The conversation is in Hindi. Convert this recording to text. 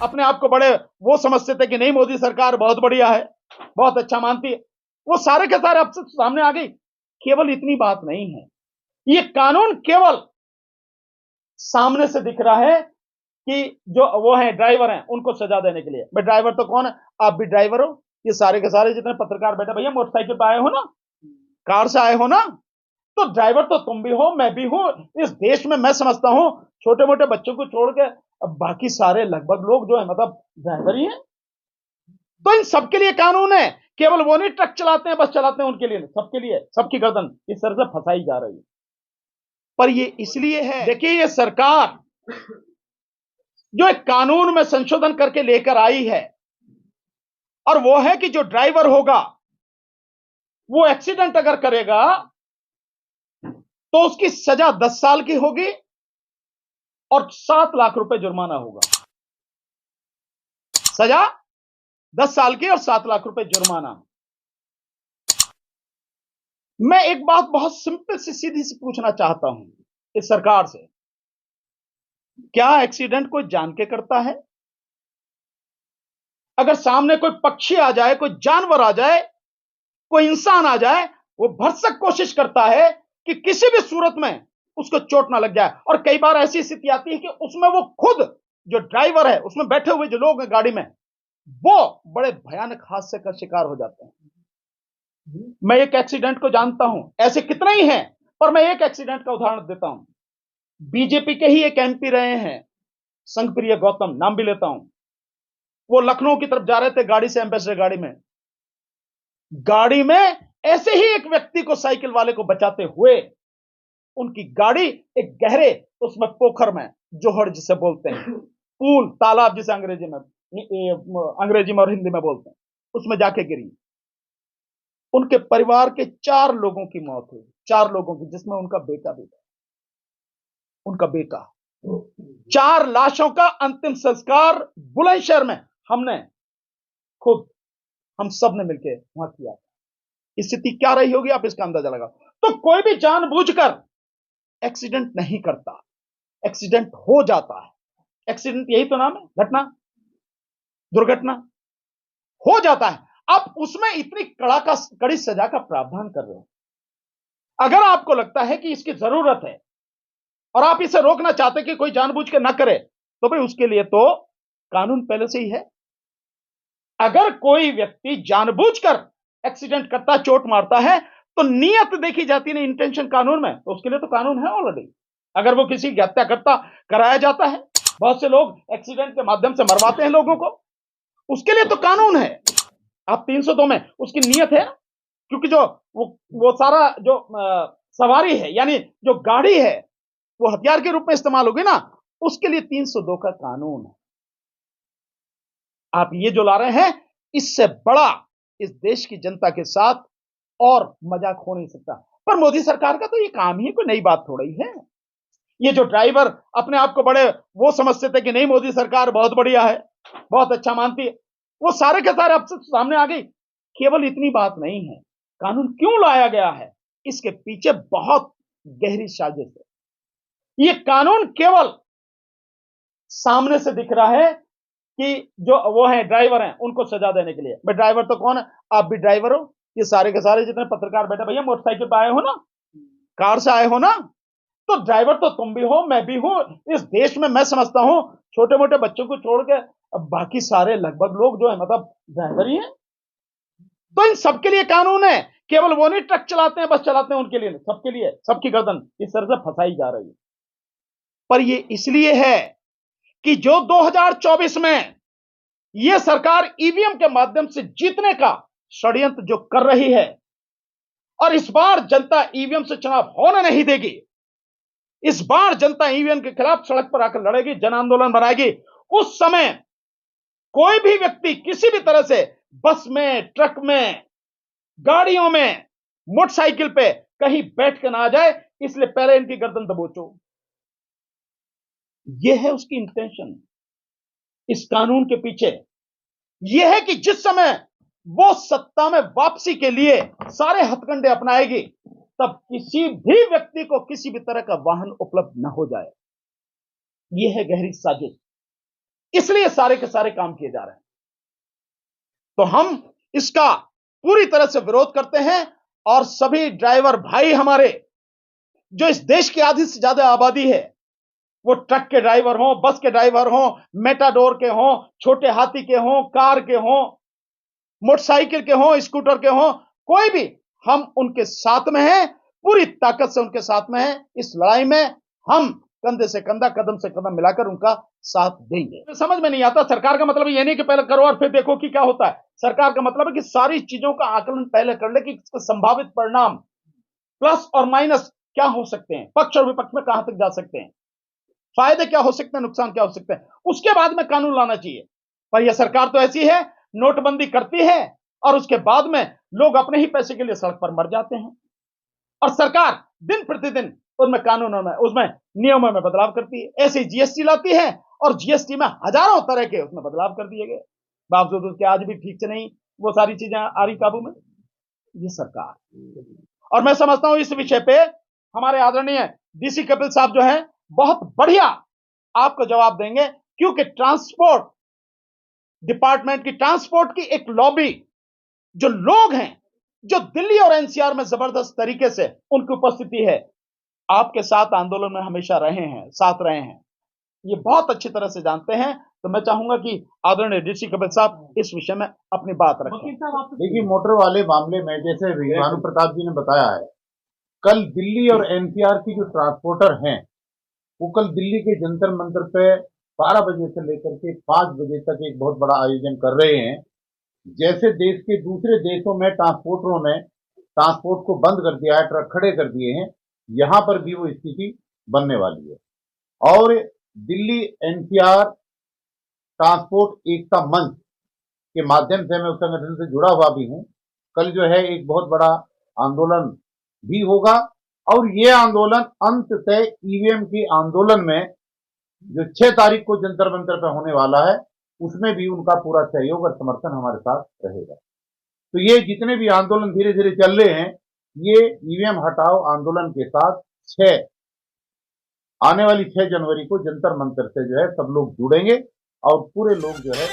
अपने आप को बड़े वो समझते थे कि नहीं मोदी सरकार बहुत बढ़िया है, बहुत अच्छा मानती है, वो सारे के सारे अब सामने आ गई। केवल इतनी बात नहीं है, ये कानून केवल सामने से दिख रहा है कि जो वो है ड्राइवर हैं उनको सजा देने के लिए। भाई ड्राइवर तो कौन है, आप भी ड्राइवर हो, ये सारे के सारे जितने पत्रकार बैठे, भैया मोटरसाइकिल पे आए हो ना, कार से आए हो ना, तो ड्राइवर तो तुम भी हो, मैं भी हूं। इस देश में मैं समझता हूं छोटे मोटे बच्चों को छोड़ के बाकी सारे लगभग लोग जो है मतलब ड्राइवर ही हैं। तो इन सबके लिए कानून है, केवल वो नहीं ट्रक चलाते हैं बस चलाते हैं उनके लिए, सबके लिए, सबकी गर्दन इस तरह से फंसाई जा रही है। पर ये इसलिए है, देखिए ये सरकार जो एक कानून में संशोधन करके लेकर आई है, और वो है कि जो ड्राइवर होगा वो एक्सीडेंट अगर करेगा तो उसकी सजा 10 साल की होगी और 7 लाख रुपए जुर्माना होगा। सजा 10 साल की और 7 लाख रुपए जुर्माना। मैं एक बात बहुत सिंपल सी सीधी सी पूछना चाहता हूं इस सरकार से, क्या एक्सीडेंट कोई जान के करता है? अगर सामने कोई पक्षी आ जाए, कोई जानवर आ जाए, कोई इंसान आ जाए, वो भरसक कोशिश करता है कि किसी भी सूरत में उसको चोट ना लग जाए। और कई बार ऐसी स्थिति आती है कि उसमें वो खुद जो ड्राइवर है, उसमें बैठे हुए जो लोग हैं गाड़ी में, वो बड़े भयानक हादसे का शिकार हो जाते हैं। मैं एक एक्सीडेंट को जानता हूं, ऐसे कितने ही हैं, पर मैं एक एक्सीडेंट का उदाहरण देता हूं। बीजेपी के ही एक एमपी रहे हैं, संघप्रिय गौतम, नाम भी लेता हूं। वो लखनऊ की तरफ जा रहे थे गाड़ी से, एम्बेसडर गाड़ी में ऐसे ही एक व्यक्ति को, साइकिल वाले को बचाते हुए उनकी गाड़ी एक गहरे उसमें पोखर में, जोहड़ जिसे बोलते हैं, पूल, तालाब जिसे अंग्रेजी में और हिंदी में बोलते हैं, उसमें जाके गिरी। उनके परिवार के 4 लोगों की मौत हुई, 4 लोगों की, जिसमें उनका बेटा भी था। उनका बेटा, 4 लाशों का अंतिम संस्कार बुलंदशहर में हमने खुद, हम सब ने मिलकर वहां किया। स्थिति क्या रही होगी आप इसका अंदाजा लगाओ। तो कोई भी जानबूझकर एक्सीडेंट नहीं करता, एक्सीडेंट हो जाता है। एक्सीडेंट यही तो नाम है, घटना, दुर्घटना हो जाता है। आप उसमें इतनी कड़ी सजा का प्रावधान कर रहे हो। अगर आपको लगता है कि इसकी जरूरत है और आप इसे रोकना चाहते कि कोई जानबूझ के ना करे, तो भाई उसके लिए तो कानून पहले से ही है। अगर कोई व्यक्ति जानबूझकर एक्सीडेंट करता, चोट मारता है, तो नियत देखी जाती है, इंटेंशन कानून में, तो उसके लिए तो कानून है ऑलरेडी। अगर वो किसी की हत्या करता, कराया जाता है, बहुत से लोग एक्सीडेंट के माध्यम से मरवाते हैं लोगों को, उसके लिए तो कानून है। आप 302 में उसकी नियत है, क्योंकि जो वो सारा जो सवारी है, यानी जो गाड़ी है, वो हथियार के रूप में इस्तेमाल होगी ना, उसके लिए 302 का कानून है। आप ये जो ला रहे हैं, इससे बड़ा इस देश की जनता के साथ और मजाक हो नहीं सकता। पर मोदी सरकार का तो ये काम ही कोई नई बात थोड़ी है। ये जो ड्राइवर अपने आप को बड़े वो समझते थे कि नहीं मोदी सरकार बहुत बढ़िया है, बहुत अच्छा मानती है, वो सारे के सारे अब सामने आ गई। केवल इतनी बात नहीं है, कानून क्यों लाया गया है, इसके पीछे बहुत गहरी साजिश है। ये कानून केवल सामने से दिख रहा है कि जो वो है ड्राइवर हैं उनको सजा देने के लिए। भाई ड्राइवर तो कौन है, आप भी ड्राइवर हो, ये सारे के सारे जितने पत्रकार बैठे, भैया मोटरसाइकिल पे आए हो ना, कार से आए हो ना, तो ड्राइवर तो तुम भी हो, मैं भी हूं। इस देश में मैं समझता हूं छोटे मोटे बच्चों को छोड़ के बाकी सारे लगभग लोग जो है मतलब ड्राइवर ही हैं। तो इन सबके लिए कानून है, केवल वो नहीं ट्रक चलाते हैं बस चलाते हैं उनके लिए, सबके लिए, सबकी गर्दन इस तरह से फंसाई जा रही है। पर ये इसलिए है कि जो 2024 में यह सरकार ईवीएम के माध्यम से जीतने का षड्यंत्र जो कर रही है, और इस बार जनता ईवीएम से चुनाव होने नहीं देगी। इस बार जनता ईवीएम के खिलाफ सड़क पर आकर लड़ेगी, जन आंदोलन बनाएगी। उस समय कोई भी व्यक्ति किसी भी तरह से बस में, ट्रक में, गाड़ियों में, मोटरसाइकिल पे कहीं बैठ के ना आ जाए, इसलिए पहले इनकी गर्दन दबोचो। यह है उसकी इंटेंशन इस कानून के पीछे। यह है कि जिस समय वो सत्ता में वापसी के लिए सारे हथकंडे अपनाएगी, तब किसी भी व्यक्ति को किसी भी तरह का वाहन उपलब्ध न हो जाए। यह है गहरी साजिश। इसलिए सारे के सारे काम किए जा रहे हैं। तो हम इसका पूरी तरह से विरोध करते हैं और सभी ड्राइवर भाई हमारे, जो इस देश की आधी से ज्यादा आबादी है, वो ट्रक के ड्राइवर हों, बस के ड्राइवर हों, मेटाडोर के हों, छोटे हाथी के हों, कार के हों, मोटरसाइकिल के हों, स्कूटर के हों, कोई भी, हम उनके साथ में हैं, पूरी ताकत से उनके साथ में हैं। इस लड़ाई में हम कंधे से कंधा, कदम से कदम मिलाकर उनका साथ देंगे। समझ में नहीं आता, सरकार का मतलब ये नहीं कि पहले करो और फिर देखो कि क्या होता है। सरकार का मतलब है कि सारी चीजों का आकलन पहले कर ले कि इसके संभावित परिणाम प्लस और माइनस क्या हो सकते हैं, पक्ष और विपक्ष में कहां तक जा सकते हैं, फायदे क्या हो सकते हैं, नुकसान क्या हो सकते हैं, उसके बाद में कानून लाना चाहिए। पर यह सरकार तो ऐसी है, नोटबंदी करती है और उसके बाद में लोग अपने ही पैसे के लिए सड़क पर मर जाते हैं। और सरकार दिन प्रतिदिन उसमें कानूनों में, उसमें नियमों में बदलाव करती है। ऐसे जीएसटी लाती है और जीएसटी में हजारों तरह के उसमें बदलाव कर दिए गए, बावजूद उसके आज भी ठीक से नहीं वो सारी चीजें आ रही काबू में, ये सरकार। और मैं समझता हूं इस विषय पे हमारे आदरणीय डीसी कपिल साहब जो है बहुत बढ़िया आपको जवाब देंगे, क्योंकि ट्रांसपोर्ट डिपार्टमेंट की, ट्रांसपोर्ट की एक लॉबी, जो लोग हैं, जो दिल्ली और एनसीआर में जबरदस्त तरीके से उनकी उपस्थिति है, आपके साथ आंदोलन में हमेशा रहे हैं, साथ रहे हैं, ये बहुत अच्छी तरह से जानते हैं। तो मैं चाहूंगा कि आदरणीय डीसी कपिल साहब इस विषय में अपनी बात रखें। देखिए, मोटर वाले मामले में जैसे भानु प्रताप जी ने बताया है, कल दिल्ली और एनसीआर की जो ट्रांसपोर्टर हैं वो कल दिल्ली के जंतर मंतर पे 12 बजे से लेकर के 5 बजे तक एक बहुत बड़ा आयोजन कर रहे हैं। जैसे देश के दूसरे देशों में ट्रांसपोर्टरों ने ट्रांसपोर्ट को बंद कर दिया है, ट्रक खड़े कर दिए हैं, यहां पर भी वो स्थिति बनने वाली है। और दिल्ली एनसीआर ट्रांसपोर्ट एकता मंच के माध्यम से मैं उस संगठन से जुड़ा हुआ भी हूं। कल जो है एक बहुत बड़ा आंदोलन भी होगा और ये आंदोलन अंततः ईवीएम के आंदोलन में जो 6 तारीख को जंतर मंतर पर होने वाला है, उसमें भी उनका पूरा सहयोग और समर्थन हमारे साथ रहेगा। तो ये जितने भी आंदोलन धीरे धीरे चल रहे हैं, ये ईवीएम हटाओ आंदोलन के साथ आने वाली 6 जनवरी को जंतर मंतर से जो है सब लोग जुड़ेंगे और पूरे लोग जो है